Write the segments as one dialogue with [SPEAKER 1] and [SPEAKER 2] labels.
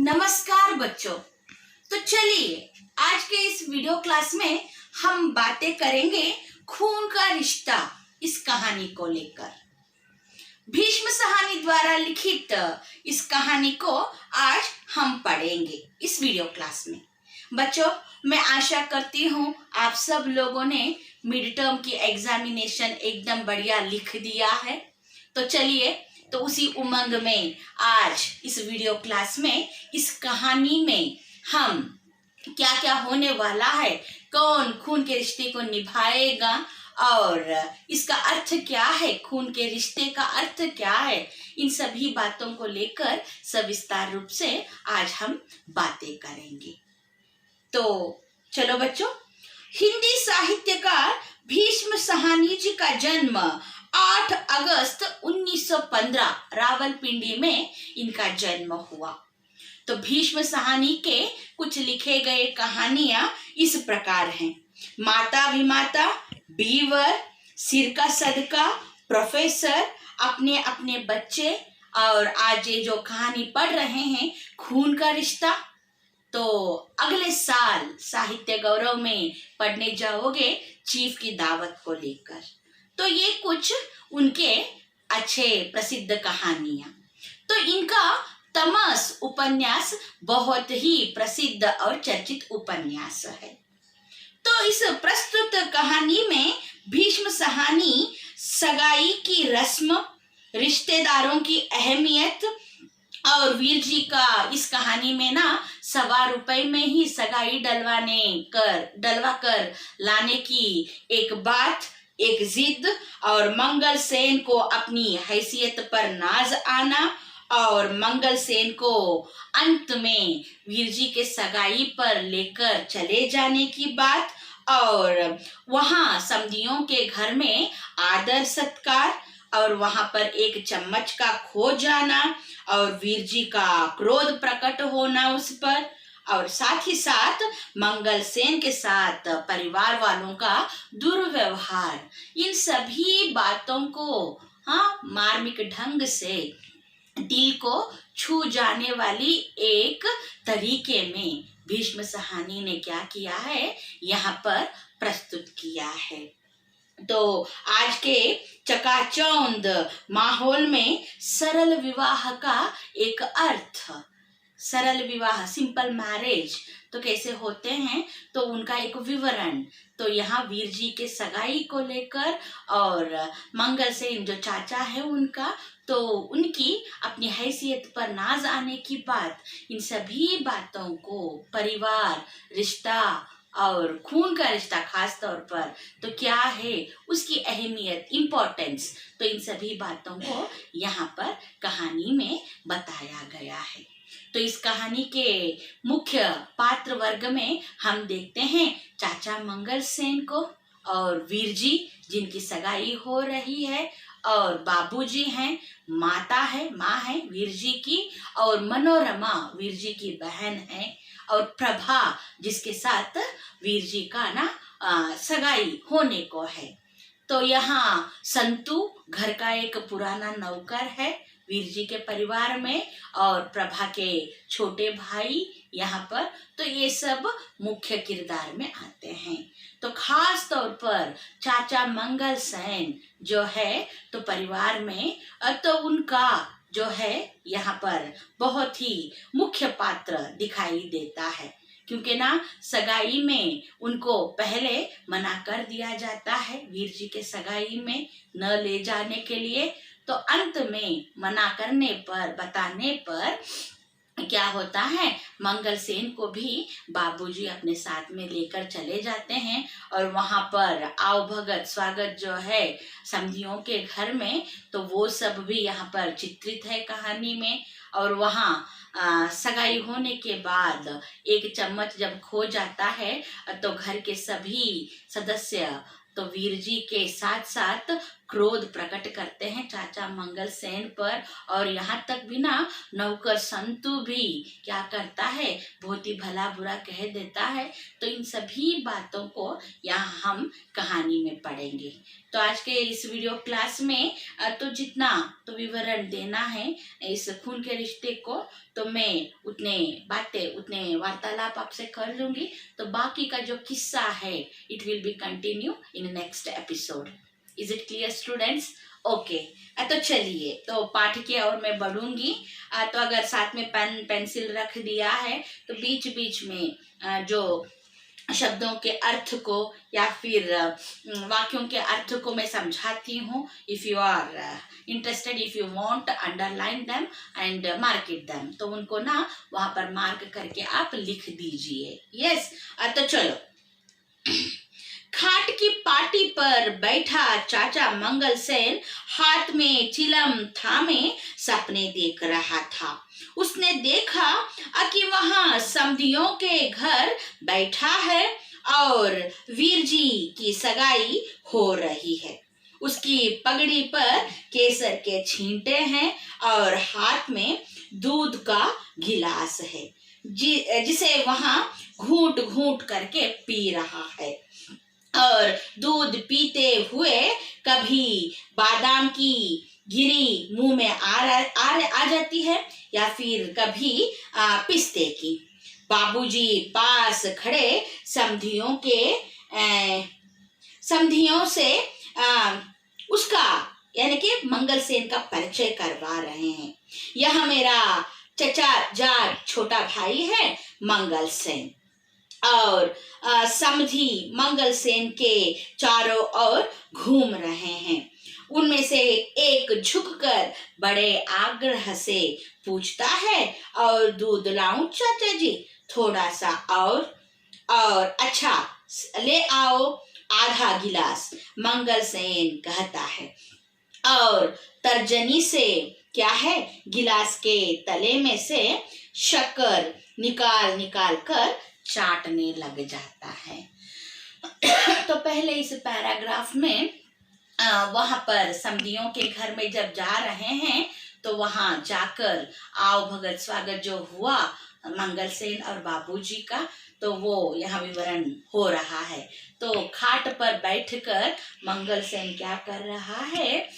[SPEAKER 1] नमस्कार बच्चों। तो चलिए आज के इस वीडियो क्लास में हम बातें करेंगे खून का रिश्ता इस कहानी को लेकर। भीष्म साहनी द्वारा लिखित इस कहानी को आज हम पढ़ेंगे इस वीडियो क्लास में। बच्चों, मैं आशा करती हूँ आप सब लोगों ने मिड टर्म की एग्जामिनेशन एकदम बढ़िया लिख दिया है। तो चलिए, तो उसी उमंग में आज इस वीडियो क्लास में इस कहानी में हम क्या क्या होने वाला है, कौन खून के रिश्ते को निभाएगा और इसका अर्थ क्या है, खून के रिश्ते का अर्थ क्या है, इन सभी बातों को लेकर सविस्तार रूप से आज हम बातें करेंगे। तो चलो बच्चों, हिंदी साहित्यकार भीष्म साहनी जी का जन्म 8 अगस्त 1915 रावलपिंडी में इनका जन्म हुआ। तो भीष्म साहनी के कुछ लिखे गए कहानियां इस प्रकार हैं: माता भी माता, बीवर, सिर का सदका, प्रोफेसर, अपने अपने बच्चे, और आज ये जो कहानी पढ़ रहे हैं खून का रिश्ता, तो अगले साल साहित्य गौरव में पढ़ने जाओगे चीफ की दावत को लेकर। तो ये कुछ उनके अच्छे प्रसिद्ध कहानियां। तो इनका तमस उपन्यास बहुत ही प्रसिद्ध और चर्चित उपन्यास है। तो इस प्रस्तुत कहानी में भीष्म साहनी सगाई की रस्म, रिश्तेदारों की अहमियत और वीर जी का इस कहानी में ना ₹1.25 में ही सगाई डलवा कर लाने की एक बात, एक जिद, और मंगल सेन को अपनी हैसियत पर नाज आना और मंगल सेन को अंत में वीर जी के सगाई पर लेकर चले जाने की बात, और वहां समधियों के घर में आदर सत्कार और वहां पर एक चम्मच का खो जाना और वीर जी का क्रोध प्रकट होना उस पर, और साथ ही साथ मंगल सेन के साथ परिवार वालों का दुर्व्यवहार, इन सभी बातों को मार्मिक ढंग से दिल को छू जाने वाली एक तरीके में भीष्म साहनी ने क्या किया है, यहाँ पर प्रस्तुत किया है। तो आज के चकाचौंध माहौल में सरल विवाह का एक अर्थ, सरल विवाह, सिंपल मैरिज तो कैसे होते हैं, तो उनका एक विवरण, तो यहाँ वीर जी के सगाई को लेकर और मंगल सेन जो चाचा है उनका, तो उनकी अपनी हैसियत पर नाज आने की बात, इन सभी बातों को, परिवार, रिश्ता और खून का रिश्ता खास तौर पर तो क्या है, उसकी अहमियत, इम्पोर्टेंस, तो इन सभी बातों को यहाँ पर कहानी में बताया गया है। तो इस कहानी के मुख्य पात्र वर्ग में हम देखते हैं चाचा मंगल सेन को और वीर जी जिनकी सगाई हो रही है, और बाबूजी हैं, माता है, माँ है वीर जी की, और मनोरमा वीर जी की बहन है, और प्रभा जिसके साथ वीर जी का सगाई होने को है। तो यहाँ संतु घर का एक पुराना नौकर है वीर जी के परिवार में, और प्रभा के छोटे भाई यहाँ पर, तो ये सब मुख्य किरदार में आते हैं। तो खास तौर पर चाचा मंगल सेन जो है तो परिवार में, तो उनका जो है यहाँ पर बहुत ही मुख्य पात्र दिखाई देता है, क्योंकि ना सगाई में उनको पहले मना कर दिया जाता है वीर जी के सगाई में न ले जाने के लिए। तो अंत में मना करने पर, बताने पर क्या होता है, मंगल सेन को भी बाबूजी अपने साथ में लेकर चले जाते हैं, और वहां पर आवभगत स्वागत जो है समधियों के घर में, तो वो सब भी यहाँ पर चित्रित है कहानी में। और वहाँ सगाई होने के बाद एक चम्मच जब खो जाता है, तो घर के सभी सदस्य तो वीर जी के साथ साथ क्रोध प्रकट करते हैं चाचा मंगल सेन पर। और यहाँ तक भी ना नौकर संतु भी क्या करता है, बहुत ही भला बुरा कह देता है। तो इन सभी बातों को यहाँ हम कहानी में पढ़ेंगे। तो आज के इस वीडियो क्लास में तो जितना तो विवरण देना है इस खून के रिश्ते को, तो मैं उतने बातें उतने वार्तालाप आपसे कर लूंगी। तो बाकी का जो किस्सा है it will be continue in next episode. Is it clear students? Okay, तो चलिए तो पाठ की ओर मैं बढ़ूंगी। तो अगर साथ में पेन पेंसिल रख दिया है तो बीच बीच में जो शब्दों के अर्थ को या फिर वाक्यों के अर्थ को मैं समझाती हूँ। If you are interested, if you want, underline them and mark it them, तो उनको ना वहां पर मार्क करके आप लिख दीजिए। यस, तो चलो। खाट की पाटी पर बैठा चाचा मंगल सेन हाथ में चिलम थामे सपने देख रहा था। उसने देखा कि वहां समधियों के घर बैठा है और वीर जी की सगाई हो रही है। उसकी पगड़ी पर केसर के छींटे हैं और हाथ में दूध का गिलास है जिसे वहां घूंट घूंट करके पी रहा है। और दूध पीते हुए कभी बादाम की गिरी मुंह में आ जाती है या फिर कभी पिस्ते की। बाबूजी पास खड़े समधियों से उसका यानी कि मंगल सेन का परिचय करवा रहे हैं। यह मेरा चचा जाट छोटा भाई है मंगल सेन। और समधी मंगल सेन के चारों ओर घूम रहे हैं। उनमें से एक झुककर बड़े आग्रह से पूछता है, और दूध लाऊं चाचा जी? थोड़ा सा और अच्छा ले आओ, आधा गिलास, मंगल सेन कहता है। और तर्जनी से क्या है, गिलास के तले में से शक्कर निकाल कर चाटने लग जाता है। तो पहले इस पैराग्राफ में वहां पर समधियों के घर में जब जा रहे हैं तो वहां जाकर आओ भगत स्वागत जो हुआ मंगल सेन और बाबूजी का, तो वो यहाँ विवरण हो रहा है। तो खाट पर बैठकर मंगल सेन क्या कर रहा है,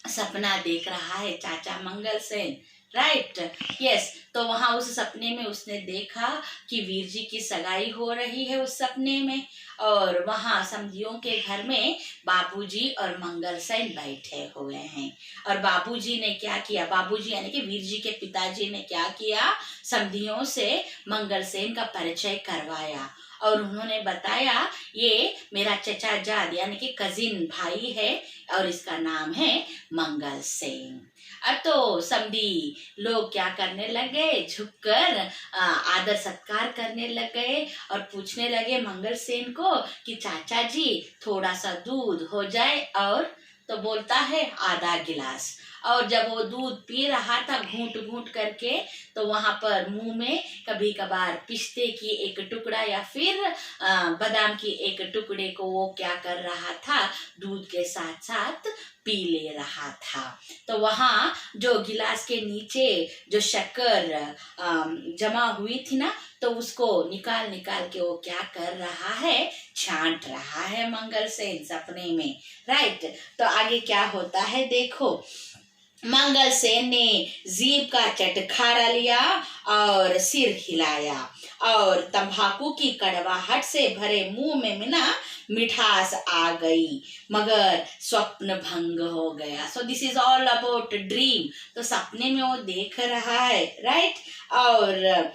[SPEAKER 1] सपना देख रहा है चाचा मंगल सेन, राइट, यस। तो वहां उस सपने में उसने देखा कि वीर जी की सगाई हो रही है उस सपने में, और वहां समधियों के घर में बाबूजी और मंगल सेन बैठे हुए हैं। और बाबूजी ने क्या किया, बाबूजी यानी कि वीर जी के पिताजी ने क्या किया, समधियों से मंगल सेन का परिचय करवाया और उन्होंने बताया ये मेरा चचा जाद यानी कि कजिन भाई है और इसका नाम है मंगल सेन। अब तो समधी लोग क्या करने लगे, झुककर आदर सत्कार करने लगे और पूछने लगे मंगल सेन को कि चाचा जी थोड़ा सा दूध हो जाए, और तो बोलता है आधा गिलास। और जब वो दूध पी रहा था घूंट घूंट करके, तो वहां पर मुंह में कभी कभार पिस्ते की एक टुकड़ा या फिर बादाम की एक टुकड़े को वो क्या कर रहा था, दूध के साथ साथ पी ले रहा था। तो वहां जो गिलास के नीचे जो शक्कर जमा हुई थी ना, तो उसको निकाल के वो क्या कर रहा है, छांट रहा है मंगल सेन सपने में, राइट। तो आगे क्या होता है देखो। मंगल सेन ने जीभ का चटखारा लिया और सिर हिलाया और तंबाकू की कड़वाहट से भरे मुंह में ना मिठास आ गई, मगर स्वप्न भंग हो गया। So this is all about dream. तो सपने में वो देख रहा है, राइट। और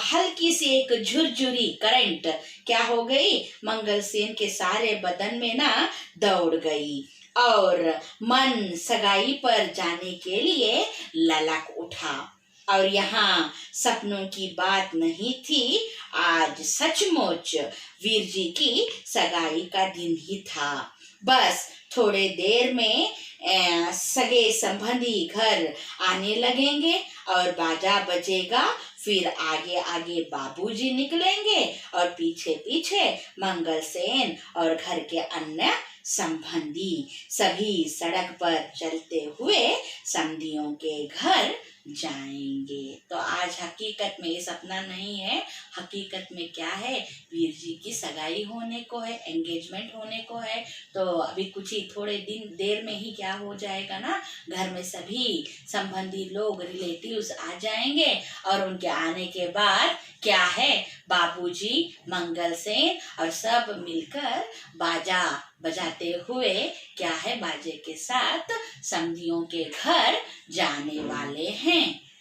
[SPEAKER 1] हल्की सी एक झुरझुरी करंट क्या हो गई, मंगल सेन के सारे बदन में ना दौड़ गई और मन सगाई पर जाने के लिए ललक उठा। और यहाँ सपनों की बात नहीं थी, आज सचमुच वीर जी की सगाई का दिन ही था। बस थोड़े देर में सगे संबंधी घर आने लगेंगे और बाजा बजेगा, फिर आगे आगे बाबूजी निकलेंगे और पीछे पीछे मंगल सेन और घर के अन्य संबंधी सभी सड़क पर चलते हुए समधियों के घर जाएंगे। तो आज हकीकत में ये सपना नहीं है, हकीकत में क्या है, वीर जी की सगाई होने को है, एंगेजमेंट होने को है। तो अभी कुछ ही थोड़े दिन देर में ही क्या हो जाएगा ना, घर में सभी संबंधी लोग, रिलेटिव्स आ जाएंगे और उनके आने के बाद क्या है, बाबूजी, मंगल सेन और सब मिलकर बाजा बजाते हुए क्या है, बाजे के साथ समधियों के घर जाने वाले हैं।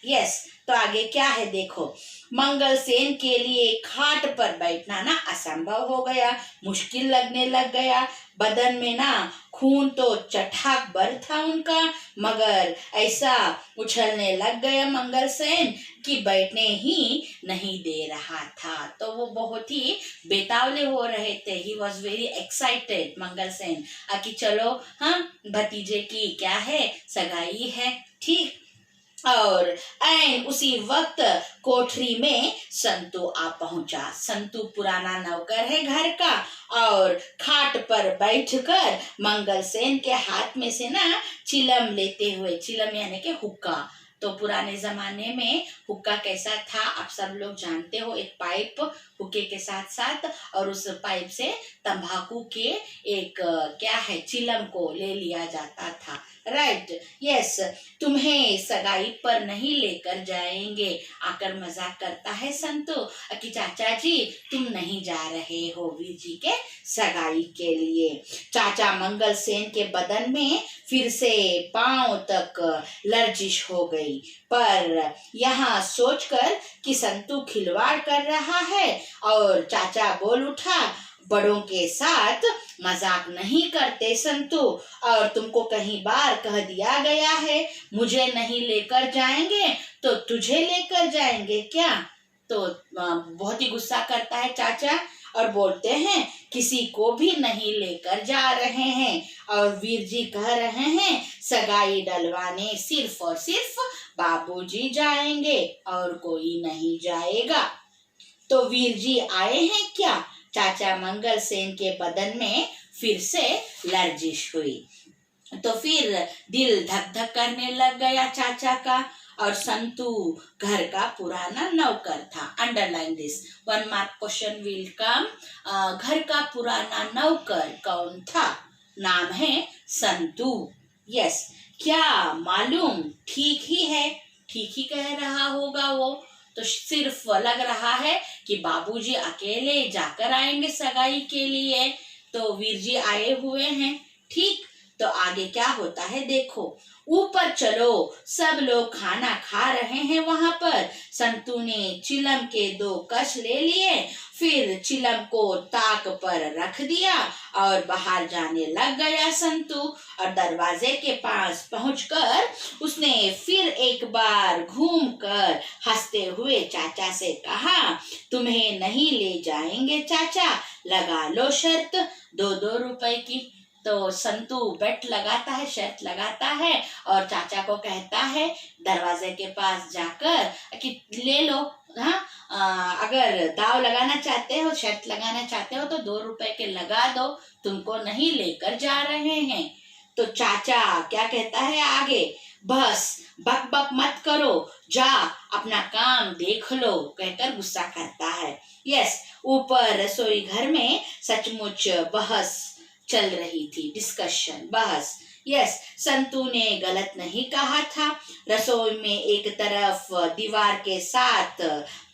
[SPEAKER 1] यस, तो आगे क्या है देखो, मंगल सेन के लिए खाट पर बैठना ना असंभव हो गया, मुश्किल लगने लग गया। बदन में ना खून तो चटाक भर था उनका, मगर ऐसा उछलने लग गया मंगल सेन कि बैठने ही नहीं दे रहा था। तो वो बहुत ही बेतावले हो रहे थे। ही वॉज वेरी एक्साइटेड मंगल सेन कि चलो हाँ, भतीजे की क्या है, सगाई है, ठीक। और ऐन उसी वक्त कोठरी में संतू आ पहुंचा। संतू पुराना नौकर है घर का और खाट पर बैठकर मंगल सेन के हाथ में से ना चिलम लेते हुए, चिलम यानी कि हुक्का, तो पुराने जमाने में हुक्का कैसा था आप सब लोग जानते हो, एक पाइप हुक्के के साथ साथ और उस पाइप से तंबाकू के एक क्या है, चिलम को ले लिया जाता था। राइट, यस, तुम्हें सगाई पर नहीं लेकर जाएंगे, आकर मजाक करता है संतू कि चाचा जी तुम नहीं जा रहे हो वीर जी के सगाई के लिए। चाचा मंगल सेन के बदन में फिर से पांव तक लर्जिश हो गई, पर यहाँ सोचकर कि संतू खिलवाड़ कर रहा है और चाचा बोल उठा, बड़ों के साथ मजाक नहीं करते संतू, और तुमको कहीं बार कह दिया गया है मुझे नहीं लेकर जाएंगे तो तुझे लेकर जाएंगे क्या। तो बहुत ही गुस्सा करता है चाचा और बोलते हैं किसी को भी नहीं लेकर जा रहे हैं, और वीर जी कह रहे हैं सगाई डलवाने सिर्फ और सिर्फ बाबूजी जाएंगे और कोई नहीं जाएगा। तो वीर जी आए हैं क्या, चाचा मंगल सेन के बदन में फिर से लर्जिश हुई। तो फिर दिल धक धक करने लग गया चाचा का, और संतू घर का पुराना नौकर था। Underline this, 1 mark question will come. घर का पुराना नौकर कौन था, नाम है संतू। यस, क्या मालूम ठीक ही है, ठीक ही कह रहा होगा वो, तो सिर्फ लग रहा है कि बाबूजी अकेले जाकर आएंगे सगाई के लिए, तो वीर जी आए हुए हैं, ठीक। तो आगे क्या होता है देखो, ऊपर चलो, सब लोग खाना खा रहे हैं वहां पर। संतू ने चिलम के 2 कश ले लिए, फिर चिलम को ताक पर रख दिया और बाहर जाने लग गया संतू। और दरवाजे के पास पहुंचकर उसने फिर एक बार घूमकर हंसते हुए चाचा से कहा, तुम्हें नहीं ले जाएंगे चाचा, लगा लो शर्त 2-2 रुपए की। तो संतू बेट लगाता है, शर्त लगाता है और चाचा को कहता है दरवाजे के पास जाकर कि ले लो, हाँ, अगर दाव लगाना चाहते हो, शर्त लगाना चाहते हो तो 2 रुपए के लगा दो, तुमको नहीं लेकर जा रहे हैं। तो चाचा क्या कहता है आगे, बस बक बक मत करो, जा अपना काम देख लो, कहकर गुस्सा करता है। यस, ऊपर रसोई घर में सचमुच बहस चल रही थी, डिस्कशन, बहस। यस, संतू ने गलत नहीं कहा था। रसोई में एक तरफ दीवार के साथ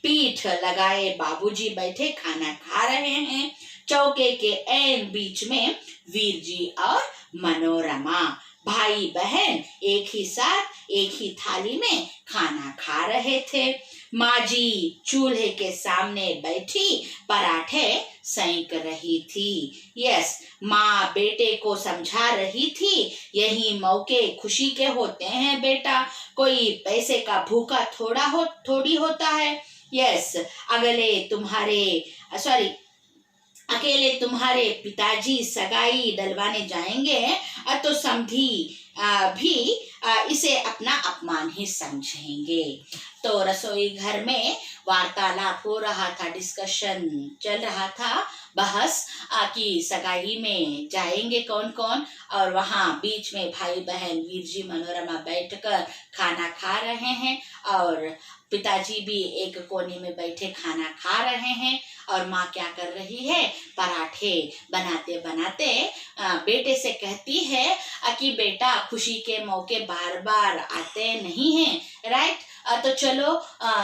[SPEAKER 1] पीठ लगाए बाबूजी बैठे खाना खा रहे हैं, चौके के ऐन बीच में वीर जी और मनोरमा भाई बहन एक ही साथ एक ही थाली में खाना खा रहे थे। माँ जी चूल्हे के सामने बैठी पराठे सेंक रही थी। यस, माँ बेटे को समझा रही थी, यही मौके खुशी के होते हैं बेटा, कोई पैसे का भूखा थोड़ी होता है। यस, अकेले तुम्हारे पिताजी सगाई डलवाने जाएंगे तो समधी भी इसे अपना अपमान ही समझेंगे। तो रसोई घर में वार्तालाप हो रहा था, डिस्कशन चल रहा था, बहस कि सगाई में जाएंगे कौन कौन। और वहाँ बीच में भाई बहन वीर जी मनोरमा बैठकर खाना खा रहे हैं और पिताजी भी एक कोने में बैठे खाना खा रहे हैं। और माँ क्या कर रही है, पराठे बनाते बनाते बेटे से कहती है कि बेटा खुशी के मौके बार बार आते नहीं हैं, राइट। तो चलो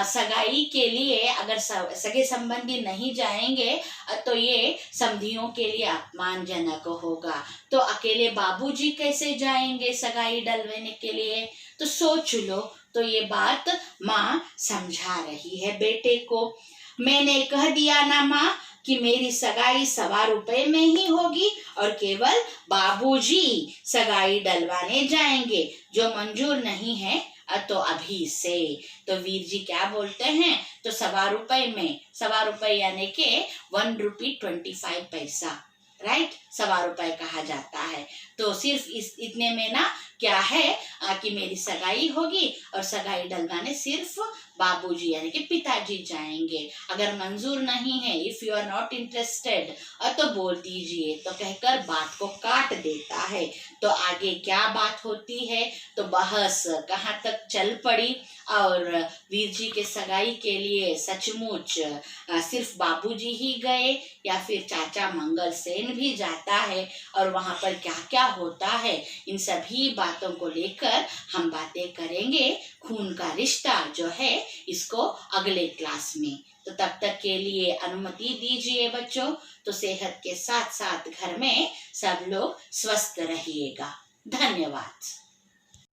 [SPEAKER 1] सगाई के लिए अगर सगे संबंधी नहीं जाएंगे तो ये समधियों के लिए अपमानजनक होगा। तो अकेले बाबूजी कैसे जाएंगे सगाई डलवाने के लिए, तो सोच लो। तो ये बात माँ समझा रही है बेटे को। मैंने कह दिया ना माँ कि मेरी सगाई 1.25 रुपए में ही होगी और केवल बाबूजी सगाई डलवाने जाएंगे, जो मंजूर नहीं है तो अभी से। तो वीर जी क्या बोलते हैं, तो 1.25 रुपए में, 1.25 रुपए यानी के 1 रुपी 25 पैसा, राइट, 1.25 रुपए कहा जाता है। तो सिर्फ इतने में ना क्या है कि मेरी सगाई होगी और सगाई डलवाने सिर्फ बाबूजी यानी कि पिताजी जाएंगे। अगर मंजूर नहीं है, if you are not interested, तो बोल दीजिए, तो कहकर बात को काट देता है। तो आगे क्या बात होती है, तो बहस कहाँ तक चल पड़ी और वीर जी के सगाई के लिए सचमुच सिर्फ बाबूजी ही गए या फिर चाचा मंगल सेन भी जाता है और वहाँ पर क्या क्या होता है, इन सभी बातों को लेकर हम बातें करेंगे। खून का रिश्ता जो है इसको अगले क्लास में। तो तब तक के लिए अनुमति दीजिए बच्चों। तो सेहत के साथ साथ घर में सब लोग स्वस्थ रहिएगा। धन्यवाद।